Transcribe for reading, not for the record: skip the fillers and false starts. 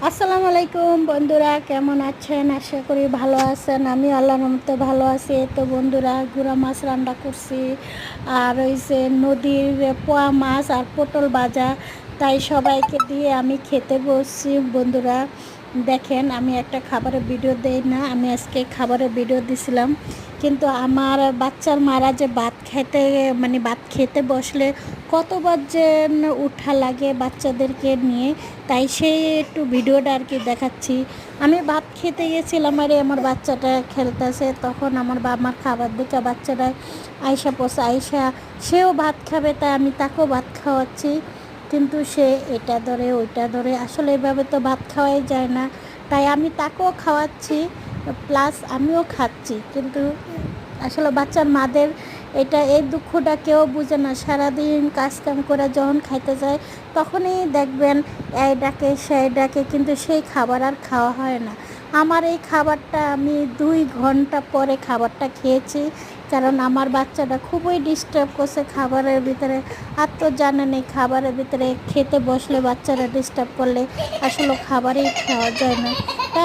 আসসালামু আলাইকুম বন্ধুরা, কেমন আছেন? আশা করি ভালো আছেন। আমি আল্লাহর রহমতে ভালো আছি। তো বন্ধুরা, গুঁড়া মাছ রান্না করছি, আর ওই যে নদীর পোয়া মাছ আর পটল ভাজা, তাই সবাইকে দিয়ে আমি খেতে বসছি। বন্ধুরা দেখেন, আমি একটা খাবারের ভিডিও দেই না, আমি আজকে খাবারের ভিডিও দিছিলাম, কিন্তু আমার বাচ্চার মারা যে ভাত খেতে ভাত খেতে বসলে কতবার যে উঠা লাগে বাচ্চাদেরকে নিয়ে, তাই সেই একটু ভিডিওটা আর কি দেখাচ্ছি। আমি ভাত খেতে গেছিলাম, আরে আমার বাচ্চাটা খেলতেছে, তখন আমার খাবার দেখে বাচ্চাটা আয়সা পড়ছে। আয়সা সেও ভাত খাবে, তাই আমি তাকেও ভাত খাওয়াচ্ছি, কিন্তু সে এটা ধরে ওইটা ধরে, আসলে এভাবে তো ভাত খাওয়াই যায় না। তাই আমি তাকেও খাওয়াচ্ছি, প্লাস আমিও খাচ্ছি, কিন্তু আসলে বাচ্চার মাদের এই দুঃখটা কেউ বুঝে না। সারাদিন কাজকাম করে যখন খাইতে যায়, তখনই দেখবেন এই ডাকে সেই ডাকে, কিন্তু সেই খাবার আর খাওয়া হয় না। আমার এই খাবারটা আমি 2 ঘন্টা পরে খাবারটা খেয়েছি, কারণ আমার বাচ্চাটা খুবই ডিস্টার্ব করছে খাবারের ভিতরে। আর তো জানেন, এই খাবারের ভিতরে খেতে বসলে বাচ্চারা ডিস্টার্ব করলে আসলে খাবারই খাওয়া যায় না।